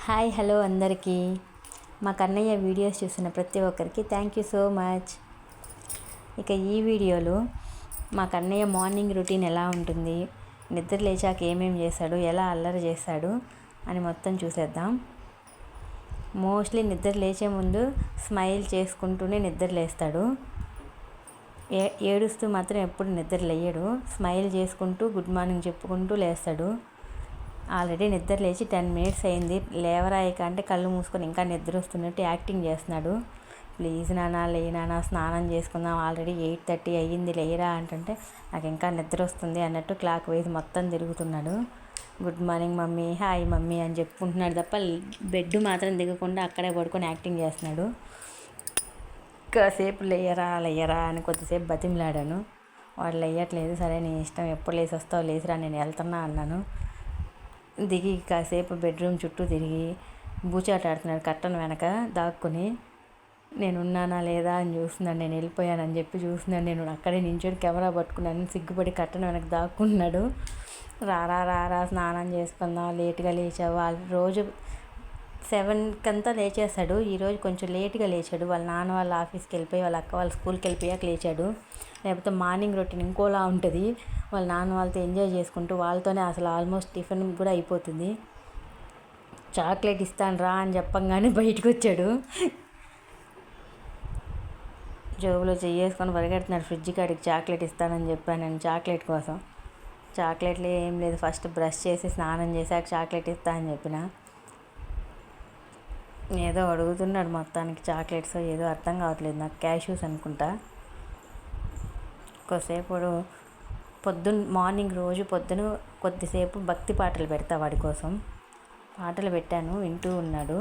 Hi hello అందరికీ. మా Kannayya videos చూసిన ప్రతి ఒక్కరికి థ్యాంక్ యూ సో మచ్. ఇక ఈ వీడియోలో మా కన్నయ్య మార్నింగ్ రొటీన్ ఎలా ఉంటుంది, నిద్ర లేచాక ఏమేమి చేస్తాడు, ఎలా అల్లరి చేస్తాడు అని మొత్తం చూసేద్దాం. మోస్ట్లీ నిద్ర లేచే ముందు స్మైల్ చేసుకుంటూనే నిద్ర లేస్తాడు. ఏడుస్తూ మాత్రం ఎప్పుడు నిద్ర లేయడు. స్మైల్ చేసుకుంటూ గుడ్ మార్నింగ్ చెప్పుకుంటూ లేస్తాడు. ఆల్రెడీ నిద్ర లేచి 10 minutes అయింది. లేవరాయిక అంటే కళ్ళు మూసుకొని ఇంకా నిద్ర వస్తున్నట్టు యాక్టింగ్ చేస్తున్నాడు. ప్లీజ్ నాన్న లే నాన్న, స్నానం చేసుకుందాం, ఆల్రెడీ 8:30 అయ్యింది, లేరా అంటే నాకు ఇంకా నిద్ర వస్తుంది అన్నట్టు క్లాక్ వైజ్ మొత్తం తిరుగుతున్నాడు. Good morning mummy, hi mummy అని చెప్పుకుంటున్నాడు తప్ప బెడ్ మాత్రం దిగకుండా అక్కడే పడుకొని యాక్టింగ్ చేస్తున్నాడు. కాసేపు లేయరా అని కొద్దిసేపు బతిమలాడాను. వాడు లేయట్లేదు. సరే నీ ఇష్టం, ఎప్పుడు లేసి వస్తావు, లేచిరా నేను వెళ్తున్నా అన్నాను. దిగి కాసేపు బెడ్రూమ్ చుట్టూ తిరిగి బూచాట ఆడుతున్నాడు కట్టను వెనక దాక్కుని. నేను ఉన్నానా లేదా అని చూస్తున్నాడు. నేను వెళ్ళిపోయానని చెప్పి చూస్తున్నాడు. నేను అక్కడే నించొని కెమెరా పట్టుకున్నాను. సిగ్గుపడి కట్టను వెనక దాక్కున్నాడు. రారా స్నానం చేసుకుందాం, లేట్గా లేచావు. రోజు 7 లేచేస్తాడు. ఈరోజు కొంచెం లేట్గా లేచాడు. వాళ్ళ నాన్న వాళ్ళ ఆఫీస్కి వెళ్ళిపోయి, వాళ్ళ అక్క వాళ్ళ స్కూల్కి వెళ్ళిపోయాక లేచాడు. లేకపోతే మార్నింగ్ రొటీన్ ఇంకోలా ఉంటుంది. వాళ్ళ నాన్న వాళ్ళతో ఎంజాయ్ చేసుకుంటూ వాళ్ళతోనే అసలు ఆల్మోస్ట్ టిఫిన్ కూడా అయిపోతుంది. చాక్లెట్ ఇస్తాను రా అని చెప్పంగానే బయటకు వచ్చాడు. జోబులో చెయ్యేసుకొని పరిగెడుతున్నాడు ఫ్రిడ్జ్ కాడికి. చాక్లెట్ ఇస్తానని చెప్పాను నేను చాక్లెట్ కోసం. చాక్లెట్లు ఏం లేదు, ఫస్ట్ బ్రష్ చేసి స్నానం చేశాక చాక్లెట్ ఇస్తా అని చెప్పిన. ఏదో అడుగుతున్నాడు మొత్తానికి, చాక్లెట్స్ ఏదో అర్థం కావట్లేదు నాకు. క్యాష్యూస్ అనుకుంటా. కొద్దిసేపు రోజు పొద్దున కొద్దిసేపు భక్తి పాటలు పెడతా వాడి కోసం. పాటలు పెట్టాను, వింటూ ఉన్నాడు.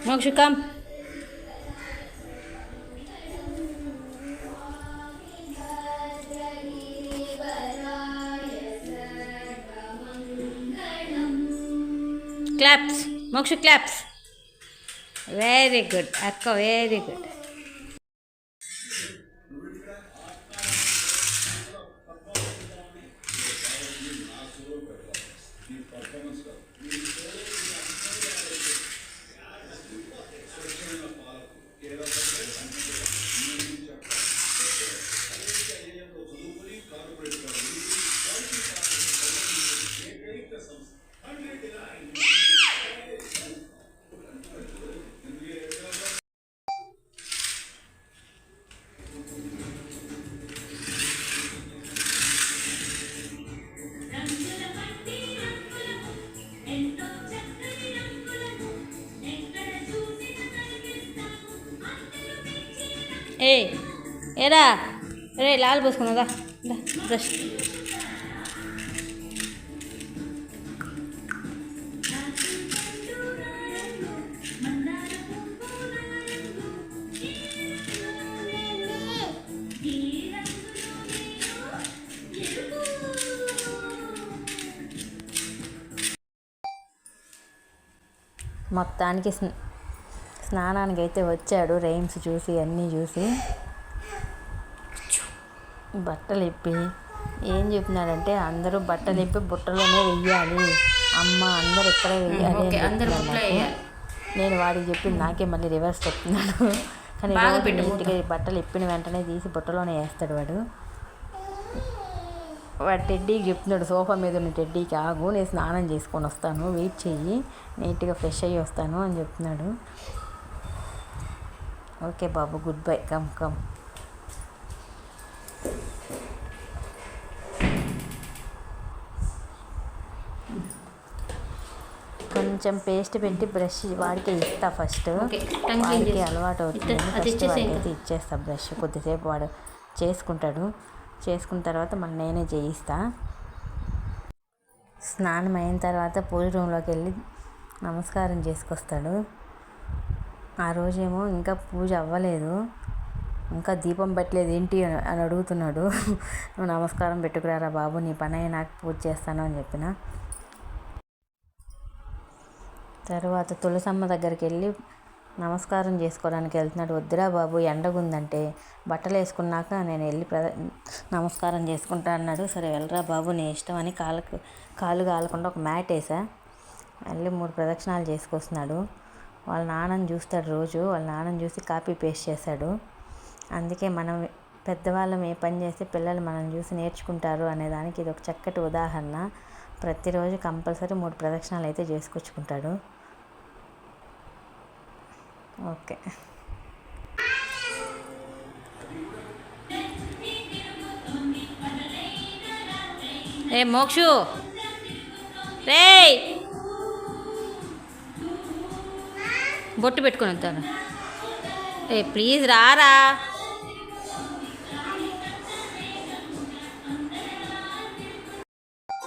Mokshu, come. Claps. Mokshu, claps. Very good. Akka, very good. ఏరా రే లాల్ పోసుకున్నదా బ్రష్. మొత్తానికి స్నానానికి అయితే వచ్చాడు. రైమ్స్ చూసి అన్నీ చూసి బట్టలు ఇప్పి ఏం చెప్తున్నాడంటే అందరూ బట్టలు ఇప్పి బుట్టలోనే వెయ్యాలి అమ్మ, అందరూ ఇక్కడే వెయ్యాలి అని చెప్తున్నాడు. నేను వాడికి చెప్పింది నాకే మళ్ళీ రివర్స్ చెప్తున్నాడు. కానీ నీట్గా బట్టలు ఇప్పిన వెంటనే తీసి బుట్టలోనే వేస్తాడు వాడు. వాడు టెడ్డీకి చెప్తున్నాడు, సోఫా మీద ఉన్న టెడ్డీకి, ఆగు నేను స్నానం చేసుకొని వస్తాను, వెయిట్ చెయ్యి, నీట్గా ఫ్రెష్ అయ్యి వస్తాను అని చెప్తున్నాడు. ఓకే బాబు, గుడ్ బై, కమ్. కొంచెం పేస్ట్ పెట్టి బ్రష్ వాడికి ఇస్తా ఫస్ట్. వాడికి అలవాటు అవుతుంది. ఫస్ట్ వాడికైతే ఇచ్చేస్తా బ్రష్. కొద్దిసేపు వాడు చేసుకుంటాడు. చేసుకున్న తర్వాత మళ్ళీ నేనే చేయిస్తా. స్నానం అయిన తర్వాత పూజ రూమ్లోకి వెళ్ళి నమస్కారం చేసుకొస్తాడు. ఆ రోజేమో ఇంకా పూజ అవ్వలేదు, ఇంకా దీపం పెట్టలేదు ఏంటి అని అడుగుతున్నాడు. నువ్వు నమస్కారం పెట్టుకురారా బాబు, నీ పని అయ్యి నాకు పూజ చేస్తాను అని చెప్పిన. తర్వాత తులసమ్మ దగ్గరికి వెళ్ళి నమస్కారం చేసుకోవడానికి వెళ్తున్నాడు. వద్దురా బాబు ఎండగుందంటే బట్టలు వేసుకున్నాక నేను వెళ్ళి నమస్కారం చేసుకుంటా అన్నాడు. సరే వెళ్ళరా బాబు నీ ఇష్టం అని కాలు కాలకుండా ఒక మ్యాట్ వేసా. మళ్ళీ 3 ప్రదక్షిణాలు చేసుకొస్తున్నాడు. వాళ్ళ నాన్నని చూస్తాడు రోజు. వాళ్ళ నాన్నని చూసి కాపీ పేస్ట్ చేశాడు. అందుకే మనం పెద్దవాళ్ళం ఏ పని చేస్తే పిల్లలు మనం చూసి నేర్చుకుంటారు అనేదానికి ఇది ఒక చక్కటి ఉదాహరణ. ప్రతిరోజు కంపల్సరీ 3 ప్రదక్షిణాలు అయితే చేసుకొచ్చుకుంటాడు. ఓకే. ఏ మోక్షు రే బొట్టు పెట్టుకొని వద్దాను. ఏ ప్లీజ్ రారా.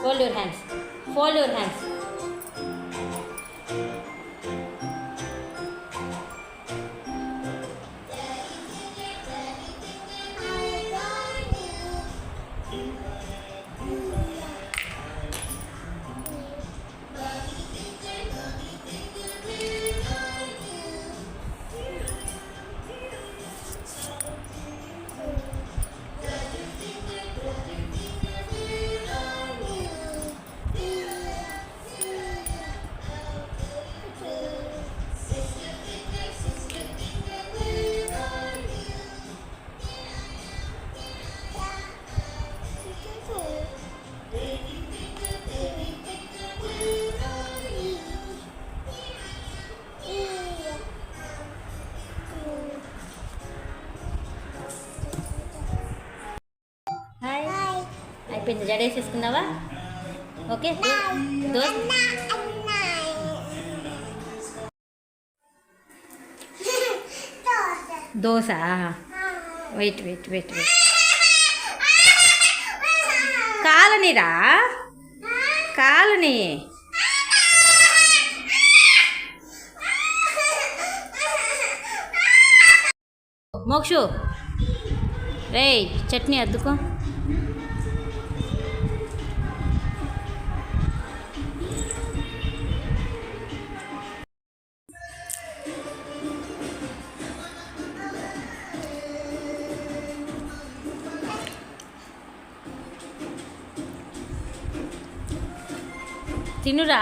Fold your hands. Fold your hands. అయిపోయింది. జడేసేసుకున్నావా? Okay. Dosa. Wait wait wait wait. కాలనీరా, కాలనీ. మోక్షు రే చట్నీ అద్దుకో. తినురా.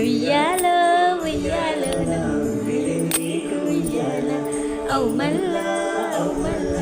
ఉయ్యాలో ఉయ్యాలో ఉయ్యాల ఔ మల్ల ఔ మల్ల.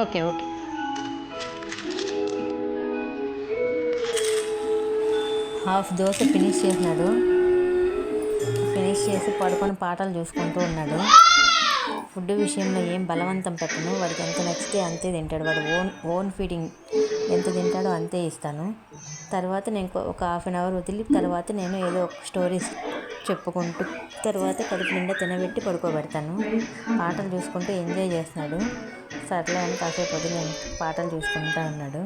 Okay okay. Half dosa finish చేసినాడు. ఫినిష్ చేసి పడుకొని పాటలు చూసుకుంటూ ఉన్నాడు. ఫుడ్ విషయంలో ఏం బలవంతం పెట్టను. వాడికి ఎంత నచ్చితే అంతే తింటాడు. వాడు ఓన్ ఫీడింగ్ ఎంత తింటాడో అంతే ఇస్తాను. తర్వాత నేను ఒక హాఫ్ అన్ అవర్ వదిలి తర్వాత నేను ఏదో ఒక స్టోరీస్ చెప్పుకుంటూ తర్వాత కడుపు నిండా తినబెట్టి పడుకోబెడతాను. పాటలు చూసుకుంటూ ఎంజాయ్ చేస్తున్నాడు. సర్లే అని కాసేపు వదిలి పాటలు చూసుకుంటూ ఉన్నాడు.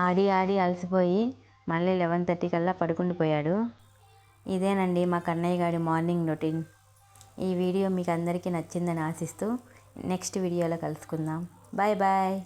ఆడి ఆడి అలసిపోయి మళ్ళీ 11:30 కల్లా పడుకుండిపోయాడు. ఇదేనండి మా కన్నయ్య గారి మార్నింగ్ రొటీన్. ఈ వీడియో మీకు అందరికీ నచ్చిందని ఆశిస్తూ నెక్స్ట్ వీడియోలో కలుసుకుందాం. Bye bye.